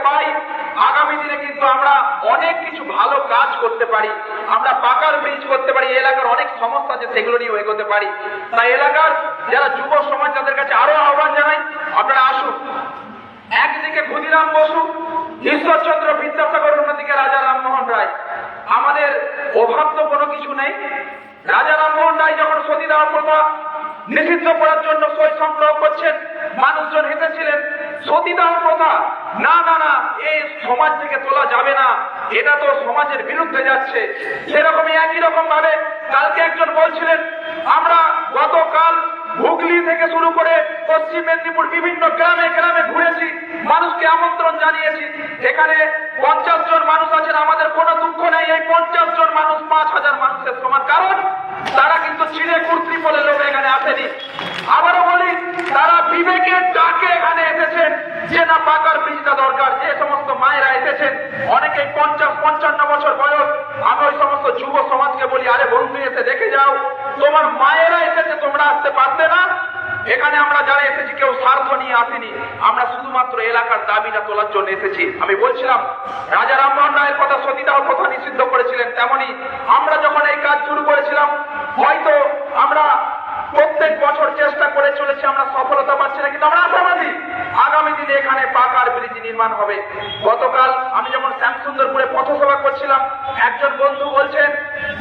পাই, আগামী দিনে কিন্তু আমরা অনেক কিছু ভালো কাজ করতে পারি, আমরা পাকার ব্রিজ করতে পারি, এলাকার অনেক সমস্যা আছে সেগুলো নিয়ে এগোতে পারি। তাই এলাকার যারা যুব সমাজ তাদের কাছে আরো আহ্বান জানাই, আপনারা আসুন। একদিকে ক্ষুদিরাম বসু, ঈশ্বরচন্দ্র বিদ্যাসাগর, অন্যদিকে রাজা রামমোহন রায়। আমাদের অভাব তো কোনো কিছু নেই। রাজা রামমোহন রায় যখন সতীদাহ প্রথা নিষিদ্ধ করার জন্য সই সংগ্রহ করছেন, মানুষজন হেসেছিলেন। সতীদাহ প্রথা না না না, এই সমাজ থেকে তোলা যাবে না, এটা তো সমাজের বিরুদ্ধে যাচ্ছে। সেরকমই একই রকম ভাবে কালকে একজন বলছিলেন, আমরা গতকাল হুগলি থেকে শুরু করে পশ্চিম মেদিনীপুর বিভিন্ন গ্রামে গ্রামে ঘুরেছি, মানুষকে আমন্ত্রণ জানিয়েছি। এখানে 50 জন মানুষ আছেন, আমাদের কোনো দুঃখ নেই। এই 50 জন মানুষ 5000 মানুষের সমান, কারণ তারা কিন্তু চিড়ে কুর্তি বলে লোক এখানে আসেনি। আবারও বলি, তারা বিবেকের ডাকে এখানে এসেছেন যে না পাকার ব্রিজটা দরকার। যে সমস্ত মায়েরা এসেছেন, অনেকেই 50-55 বছর বয়স, আমি ওই সমস্ত যুব সমাজকে বলি, আরে বন্ধু এসে দেখে যাও, তোমার মায়েরা এসেছে, তোমরা আসতে পারতে না? এখানে আমরা যারা এসেছি কেউ স্বার্থ নিয়ে আসেনি, আমরা শুধুমাত্র এলাকার দাবিটা তোলার জন্য এসেছি। আমি বলছিলাম রাজা রামমোহন রায়ের কথা, সতীদাহ প্রথা নিষিদ্ধ করেছিলেন, তেমনি আমরা যখন এই কাজ শুরু করেছিলাম, হয়তো আমরা প্রত্যেক বছর চেষ্টা করে চলেছি, আমরা সফলতা পাচ্ছি না, কিন্তু আমরা আশাবাদী আগামী দিনে এখানে পাকার ব্রিজ নির্মাণ হবে। গতকাল আমি যখন শ্যামসুন্দরপুরে পথসভা করছিলাম, একজন বন্ধু বলছেন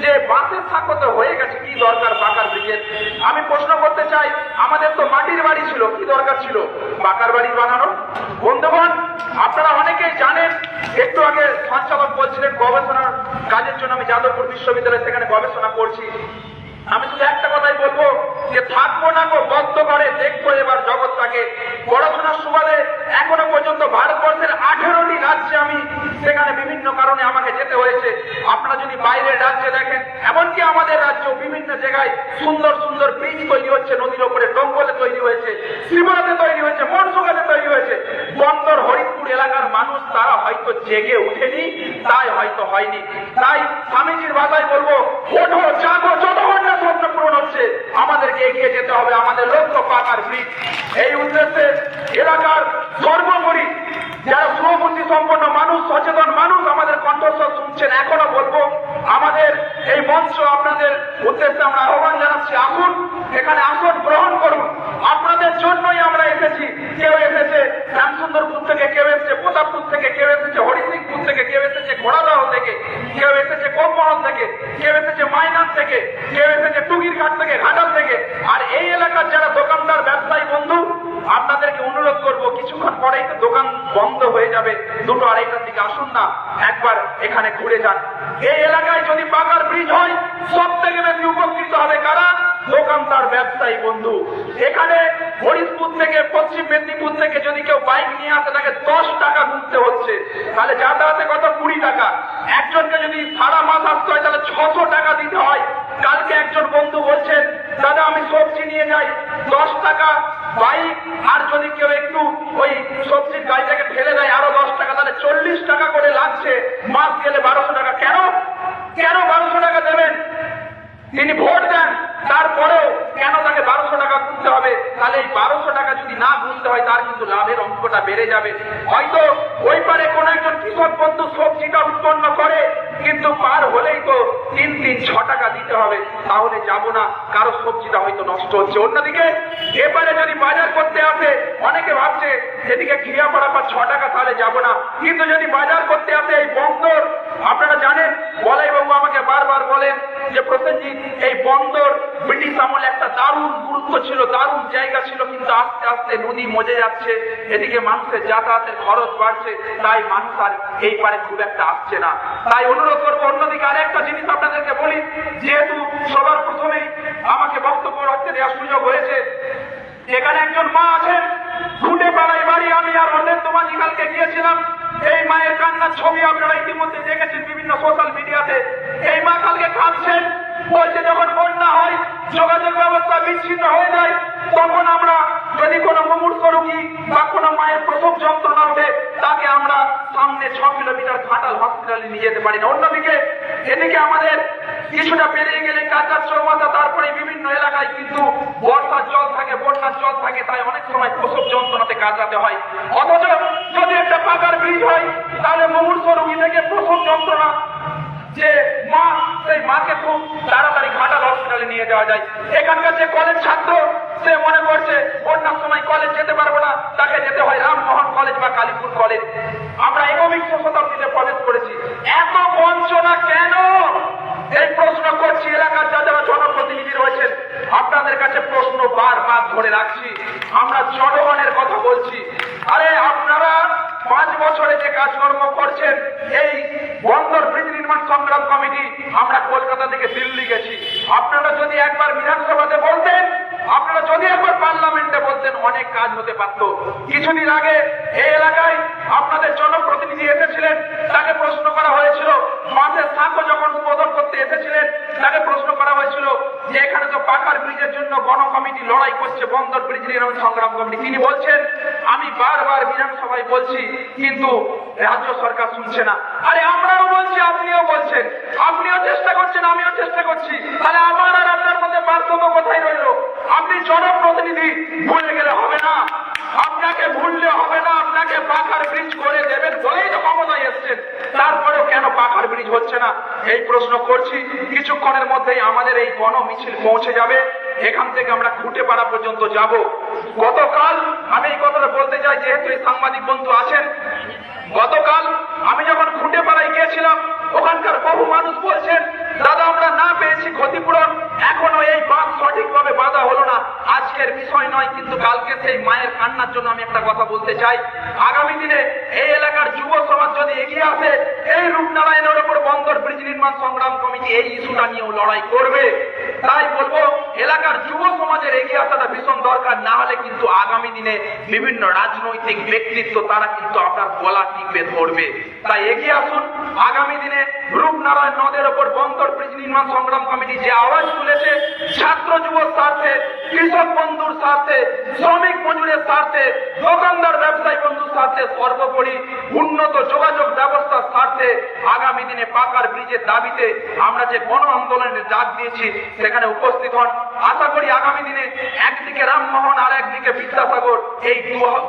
যে বাসের থাকো তো হয়ে গেছে, কি দরকার পাকার ব্রিজের? আমি প্রশ্ন করতে চাই, আমাদের তো মাটির বাড়ি ছিল, কি দরকার ছিল পাকার বাড়ি বানানোর? বন্ধুগণ, আপনারা অনেকেই জানেন, একটু আগে সঞ্চালক বলছিলেন গবেষণার কাজের জন্য আমি যাদবপুর বিশ্ববিদ্যালয়ে সেখানে গবেষণা করছি। আমি শুধু একটা কথাই বলবো যে থাকবো না গো বদ্ধ করে, দেখবো এবার জগৎটাকে। পড়াশোনার সুবাদে এখনো পর্যন্ত ভারতবর্ষের 18টি রাজ্যে আমি সেখানে বিভিন্ন কারণে আমাকে যেতে হয়েছে। আপনারা যদি বাইরের রাজ্যে দেখেন, এমনকি আমাদের রাজ্যেও বিভিন্ন জায়গায় সুন্দর সুন্দর ব্রিজ তৈরি হচ্ছে, নদীর ওপরে ডোঙ্গলে তৈরি হয়েছে, শ্রীমলাতে তৈরি হয়েছে, মনসুগাতে তৈরি হয়েছে। বন্দর হরিপুর এলাকার মানুষ তারা হয়তো জেগে উঠেনি, তাই হয়তো হয়নি। তাই স্বামীজির ভাষায় বলবো, ওঠো জাগো, যতক্ষণ না স্বপ্ন পূরণ হচ্ছে আমাদেরকে এগিয়ে যেতে হবে, আমাদের লক্ষ্য পাকার ব্রিজ। এই উদ্দেশ্যে এলাকার সর্বোপরি যারা শুভবুদ্ধি সম্পন্ন মানুষ, সচেতন মানুষ আমাদের কণ্ঠস্বর শুনছেন, এখনো বলবো আমাদের এই মঞ্চ আপনাদের উদ্দেশ্যে আমরা আহ্বান জানাচ্ছি, আসুন এখানে আসন গ্রহণ করুন। আপনাদের জন্যই আমরা এসেছি। কেউ এসেছে শ্যামসুন্দরপুর থেকে, কেউ এসেছে প্রতাপপুর থেকে, কেউ এসেছে হরিসিংপুর থেকে, কেউ এসেছে ঘোড়াদহ থেকে, কেউ এসেছে কোপমহল থেকে, কেউ এসেছে মাইনান থেকে, কেউ এসেছে টুকিরঘাট থেকে, ঘাটাল থেকে। আর এই এলাকার যারা দোকানদার ব্যবসায়ী বন্ধু, আপনাদেরকে অনুরোধ করবো, কিছুক্ষণ পরেই তো দোকান বন্ধ হয়ে যাবে, 2-2:30টার দিকে আসুন না, একবার এখানে ঘুরে যান। এই এলাকায় যদি পাকার ব্রিজ হয়, সব থেকে বেশি উপকৃত হবে কারা? দোকানদার ব্যবসায়ী বন্ধু। এখানে হরিশপুর থেকে, পশ্চিম মেদিনীপুর থেকে যদি কেউ বাইক নিয়ে আসে, তাকে 10 টাকা গুনতে হচ্ছে, তাহলে যাতায়াতে কত? 20 টাকা। একজনকে যদি সারা মাস আসতে হয়, তাহলে 600 টাকা দিতে হয়। কালকে একজন বন্ধু বলছেন, দাদা আমি সবজি নিয়ে যাই, 10 টাকা বাইক, আর যদি কেউ একটু ওই সবজির গাড়িটাকে ফেলে দেয় আরো 10 টাকা, তাহলে 40 টাকা করে লাগছে। মাস গেলে 1200 টাকা। কেন 1200 টাকা দেবেন? তিনি ভোট দেন, তারপরেও কেন তাকে 1200 টাকা গুনতে হবে? তাহলে এই 1200 টাকা যদি না গুনতে হয়, তার কিন্তু লাভের অঙ্কটা বেড়ে যাবে। হয়তো ওই পারে কোন একজন কৃষক বন্ধু সবজিটা উৎপন্ন করে, কিন্তু পার হলেই তো 3-6 টাকা দিতে হবে, তাহলে যাব না, কারো সবজিটা হয়তো নষ্ট হচ্ছে। অন্যদিকে এবারে যদি বাজার করতে আসে, অনেকে ভাবছে যেদিকে খিয়াপাড়া পা 6 টাকা, তাহলে যাব না। কিন্তু যদি বাজার করতে আসে এই বন্দর, আপনারা জানেন বলাই বাবু আমাকে বারবার বলেন যে প্রসেনজিৎ, এই বন্দর ব্রিটিশ আমলে একটা দারুণ গুরুত্ব ছিল, দারুণ জায়গা ছিল, কিন্তু আস্তে আস্তে নদী মজে যাচ্ছে, এদিকে মানুষের যাতায়াতের খরচ বাড়ছে, তাই মানুষ আর এই পারে খুব একটা আসছে না। তাই অনুরোধ করবো। অন্যদিকে আরেকটা জিনিস আপনাদেরকে বলি, যেহেতু সবার প্রথমেই আমাকে বক্তব্য রাখতে দেওয়ার সুযোগ হয়েছে, এখানে একজন মা আছেন, খুঁটে পাড়ায় বাড়ি। আমি আর অনেক মাঝি কালকে গিয়েছিলাম, এই মায়ের কান্নার ছবি আপনারা ইতিমধ্যে দেখেছেন বিভিন্ন সোশ্যাল মিডিয়াতে। এই মা কালকে কাঁদছেন, বলছে যখন বন্যা হয়, যোগাযোগ ব্যবস্থা বিচ্ছিন্ন হয়ে যায়, তখন আমরা যদি কোনো মুমূর্ষ রোগী বা কোনো মায়ের প্রসব যন্ত্রণা হবে, তাকে আমরা সামনে 6 কিলোমিটার ঘাটাল হসপিটালে নিয়ে যেতে পারি না। অন্যদিকে এদিকে আমাদের কিছুটা পেরিয়ে গেলে কাঁচার চৌমাথা, তারপরে বিভিন্ন এলাকায় কিন্তু বর্ষার জল থাকে, বন্যার জল থাকে, তাই অনেক সময় প্রসব যন্ত্রণাতে কাটাতে হয়। অথচ যদি একটা পাকার ব্রিজ হয় তাহলে মুমূর্ষ রোগী থেকে প্রসব যন্ত্রণা যে মা, সেই মাকে খুব তাড়াতাড়ি ঘাটাল হসপিটালে নিয়ে যাওয়া যায়। এখানকার যে কলেজ ছাত্র সে মনে করছে বন্যার সময় কলেজ যেতে পারবো না, তাকে যেতে হয় রামমোহন কলেজ বা কালীপুর কলেজ। আমরা একবিংশ শতাব্দীতে প্রবেশ করেছি, এত বঞ্চনা কেন? এই প্রশ্ন করছি এলাকার যারা জনপ্রতিনিধি রয়েছেন, আপনাদের কাছে প্রশ্ন বারবার ধরে রাখছি। আমরা জনগণের কথা বলছি। আরে আপনারা 5 বছরে যে কাজকর্ম করছেন, এই বন্দর ব্রিজ নির্মাণ সংগ্রাম কমিটি, আমরা কলকাতা থেকে দিল্লি গেছি। আপনারা যদি একবার বিধানসভাতে বলতেন, আপনারা যদি একবার পার্লামেন্টে বলতেন, অনেক কাজ হতে পারত। কিছুদিন আগে এই এলাকায় আপনাদের জনপ্রতিনিধি এসেছিলেন, তাকে প্রশ্ন করা হয়েছিল, মাঠের সাঁকো যখন উদ্বোধন করতে এসেছিলেন, তাকে প্রশ্ন করা হয়েছিল যে এখানে তো পাকার ব্রিজের জন্য গণ কমিটি লড়াই করছে, বন্দর ব্রিজ নির্মাণ সংগ্রাম কমিটি। তিনি বলছেন, আমি বারবার বিধানসভায় বলছি কিন্তু রাজ্য সরকার শুনছে না। আরে আমরাও বলছি, আপনিও বলছেন, আপনিও চেষ্টা করছেন, আমিও চেষ্টা করছি, তাহলে আমার আর আপনার মধ্যে পার্থক্য কোথায় রইল? আপনি জনপ্রতিনিধি, ভুলে গেলে হবে না, আপনাকে ভুললে হবে না। আপনাকে পাকার ব্রিজ করে দেবেন বলেই তো ক্ষমতায় এসছেন, তারপরেও কেন পাকার ব্রিজ হচ্ছে না এই প্রশ্ন করছি। কিছুক্ষণের মধ্যেই আমাদের এই গণ মিছিল পৌঁছে যাবে, এখান থেকে আমরা খুঁটেপাড়া পর্যন্ত যাব। গতকাল আমি এই কথাটা বলতে চাই, যেহেতু এই সাংবাদিক বন্ধু আছেন, গতকাল আমি যখন খুঁটেপাড়ায় গিয়েছিলাম, ওখানকার বহু মানুষ বলছেন, দাদা আমরা না পেয়েছি ক্ষতিপূরণ, এখনো এই বাঁধ সঠিকভাবে বাঁধা হলো না। আজকের বিষয় নয়, কিন্তু কালকে সেই মায়ের কান্নার জন্য আমি একটা কথা বলতে চাই। আগামী দিনে এই এলাকার যুব সমাজ যদি এগিয়ে আসে, এই রূপনারায়ণের উপর বন্দর ব্রিজ নির্মাণ সংগ্রাম কমিটি এই ইস্যুটা নিয়েও লড়াই করবে। তাই বলবো, এলাকার যুব সমাজের এগিয়ে আসাটা ভীষণ দরকার, না হলে কিন্তু আগামী দিনে বিভিন্ন রাজনৈতিক ব্যক্তিত্ব তারা কিন্তু আপনার গলা টিপে ধরবে। তাই এগিয়ে আসুন। আগামী দিনে রূপনারায়ণ নদের ওপর বন্দর ব্রিজ নির্মাণ সংগ্রাম কমিটি যে আওয়াজ তুলেছে, ছাত্র যুবক স্বার্থে, কৃষক বন্ধুর স্বার্থে, শ্রমিক মজুরের স্বার্থে, দোকানদার ব্যবসায়ী বন্ধুর স্বার্থে, সর্বোপরি উন্নত যোগাযোগ ব্যবস্থার স্বার্থে আগামী দিনে পাকার ব্রিজের দাবিতে আমরা যে গণ আন্দোলনের ডাক দিয়েছি সেখানে উপস্থিত হন। আশা করি আগামী দিনে একদিকে রামমোহন আর একদিকে বিদ্যাসাগর, এই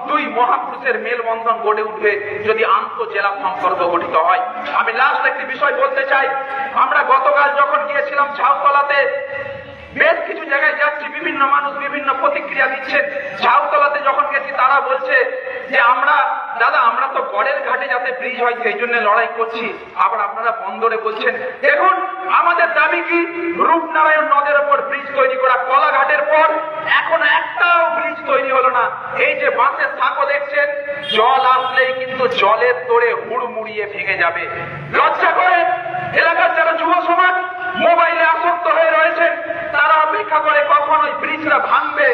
দুই মহাপুরুষের মেলবন্ধন গড়ে উঠবে যদি আন্তঃজেলা সম্পর্ক গঠিত হয়। আমি লাস্ট একটি বিষয় বলতে চাই, আমরা গতকাল যখন গিয়েছিলাম ঝাউতলাতে, বেশ কিছু জায়গায় যাচ্ছি, বিভিন্ন মানুষ বিভিন্ন প্রতিক্রিয়া দিচ্ছেন। ঝাউতলাতে যখন গেছি তারা বলছে যে দাদা আমরা তো গড়ের ঘাটে যাতে ব্রিজ হয় সেই জন্য লড়াই করছি, আবার আপনারা বন্দরে বলছেন। দেখুন আমাদের দাবি কি, রূপনারায়ণ নদের উপর ব্রিজ তৈরি করা, কলাঘাটের পর এখন একটাও ব্রিজ তৈরি হলো না। এই যে বাঁশের সাঁকো দেখছেন, জল আসলেই কিন্তু জলের তোড়ে হুড়মুড়িয়ে ভেঙে যাবে। লজ্জা করে এলাকার যারা যুব সমাজ মোবাইলে আসক্ত হয়ে রয়েছেন, তারা অপেক্ষা করে কখন ওই ব্রিজটা ভাঙবে,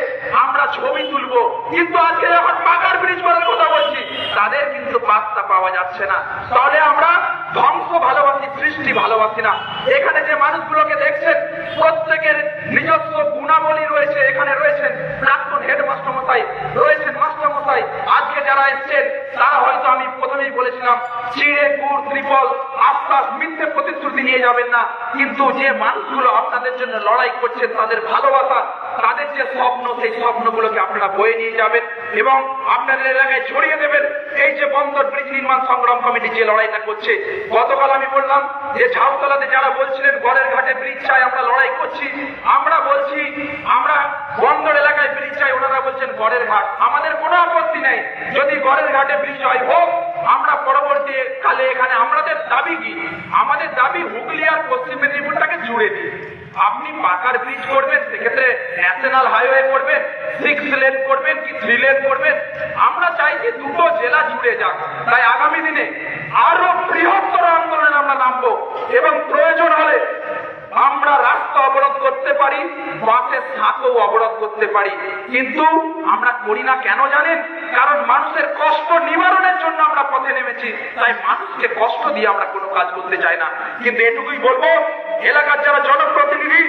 আমরা ছবি তুলবো। কিন্তু আজকে যখন পাকার ব্রিজ করার কথা বলছি, তাদের কিন্তু পাত্তা পাওয়া যাচ্ছে না। তাহলে আমরা ধ্বংস ভালোবাসি, সৃষ্টি ভালোবাসি না। এখানে যে মানুষগুলোকে দেখছেন, প্রত্যেকের নিজস্ব গুণাবলী রয়েছে। এখানে রয়েছেন প্রাক্তন হেডমাস্টার মশাই, রয়েছেন মাস্টার মশাই। আজকে যারা এসছেন তারা হয়তো, আমি প্রথমেই বলেছিলাম, চিড়ে গুড় ত্রিপল আশ্বাস মিথ্যে প্রতিশ্রুতি নিয়ে যাবেন না, কিন্তু যে মানুষগুলো আপনাদের জন্য লড়াই করছেন, তাদের ভালোবাসা, তাদের যে স্বপ্ন, সেই স্বপ্নগুলোকে আপনারা বয়ে নিয়ে যাবেন এবং আপনাদের এলাকায় ছড়িয়ে দেবেন। এই যে বন্দর ব্রিজ নির্মাণ সংগ্রাম কমিটি যে লড়াইটা করছে, গতকাল আমি বললাম যে ঝাউতলাতে যারা বলছিলেন গড়ের ঘাটে ব্রিজ চাই, আমরা লড়াই করছি, আমরা বলছি আমরা বন্দর এলাকায় ব্রিজ চাই, ওনারা বলছেন গড়ের ঘাট। আমাদের কোনো আপত্তি নেই, যদি গড়ের ঘাটে ব্রিজ হয় হোক। আমরা পরবর্তী কালে এখানে আমাদের দাবি কি, আমাদের দাবি হুগলি আর পশ্চিম মেদিনীপুরটাকে জুড়ে দিই। আপনি পাকার ব্রিজ করবেন, সেক্ষেত্রে ন্যাশনাল হাইওয়ে করবেন, 6 লেন করবেন কি 3 লেন করবেন, আমরা চাইছি দুটো জেলা জুড়ে যাক। তাই আগামী দিনে আরো বৃহত্তর আন্দোলনে আমরা নামবো এবং প্রয়োজন হলে আমরা রাস্তা অবরোধ করতে পারি, বাসের সাঁকো অবরোধ করতে পারি, কিন্তু আমরা করি না কেন জানেন? কারণ মানুষের কষ্ট নিবারণের জন্য আমরা পথে নেমেছি। তাই মানুষকে কষ্ট দিয়ে আমরা কোনো কাজ করতে চাই না। কিন্তু এটুকুই বলবো, এলাকার যারা জনপ্রতিনিধি,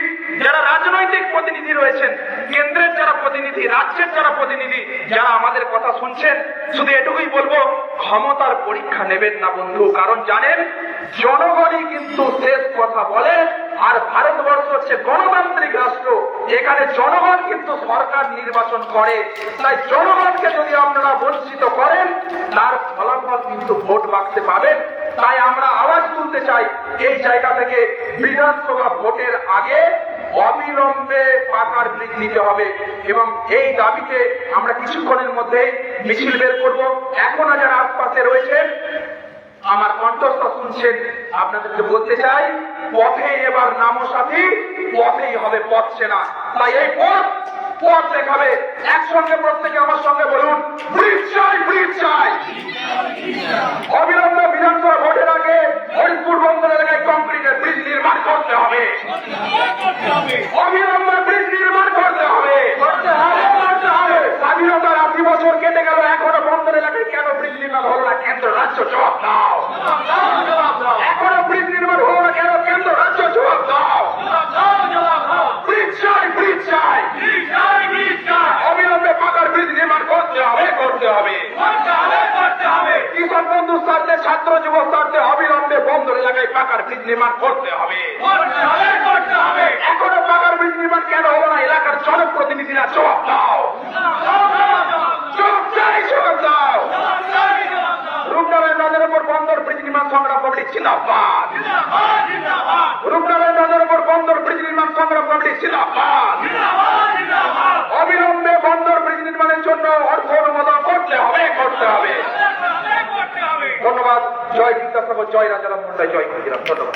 যারা রাজনৈতিক প্রতিনিধি রয়েছেন, কেন্দ্রের যারা প্রতিনিধি, রাজ্যের যারা প্রতিনিধি, যারা আমাদের কথা শুনছেন, শুধু এটুকুই বলবো, ক্ষমতার পরীক্ষা নেবেন না বন্ধু। কারণ জানেন, জনগণই কিন্তু শেষ কথা বলে। আর ভারতবর্ষ হচ্ছে গণতান্ত্রিক রাষ্ট্র, এখানে জনগণ কিন্তু সরকার নির্বাচন করে। তাই জনগণকে যদি আপনারা বঞ্চিত করেন, তার ফলাফল কিন্তু ভোট বাক্সে পাবেন। তাই আমরা আওয়াজ তুলতে চাই এই জায়গা থেকে, বিধানসভা ভোটের আগে অবিলম্বে পাকার ব্রিজ নিতে হবে এবং এই দাবিতে আমরা কিছুক্ষণের মধ্যে মিছিল বের করব। এখনো যারা আশপাশে রয়েছেন আমার কণ্ঠস্বর শুনছেন, আপনাদেরকে বলতে চাই পথে এবার নামো সাথী, পথেই হবে পথ সেনা। তাই এই পথ দেখাবে। একসঙ্গে প্রত্যেকে আমার সঙ্গে বলুন, ব্রিজ চাই, ব্রিজ চাই। অবিলম্বে বিধানসভা ভোটের আগে হরিপুর বন্দর এলাকায় কংক্রিটের ব্রিজ নির্মাণ করতে হবে। অবিলম্বে ব্রিজ নির্মাণ করতে হবে। স্বাধীনতার 80 বছর কেটে গেল, এখনো বন্দর এলাকায় কেন ব্রিজ নির্মাণ হলো না? কেন্দ্র রাজ্য জবাব দাও। এখনো ব্রিজ নির্মাণ হলো না কেন? কেন্দ্র রাজ্য জবাব দাও। ব্রিজ চাই, ব্রিজ চাই। অবিলম্বে পাকার ব্রিজ নির্মাণ করতে হবে, করতে হবে। কৃষক বন্ধুর স্বার্থে, ছাত্র যুব স্বার্থে অবিলম্বে বন্দর এলাকায় পাকার ব্রিজ নির্মাণ করতে হবে। এখনো পাকার ব্রিজ নির্মাণ কেন হলো না? এলাকার জনপ্রতিনিধিরা জবাব দাও। জবাব চাই, জবাব দাও। রূপনারায়ণ নদের উপর বন্দর ব্রিজ নির্মাণ সংগ্রাম কমিটি জিন্দাবাদ। রূপনারায়ণ নদের উপর বন্দর ব্রিজ নির্মাণ সংগ্রাম কমিটি জিন্দাবাদ। অবিলম্বে বন্দর ব্রিজ নির্মাণের জন্য অর্থ অনুমোদন করতে হবে, করতে হবে। ধন্যবাদ। জয় বিদ্যাসাগর, জয় রাজারাম মুন্ডা, জয় ক্ষুদিরাম। ধন্যবাদ।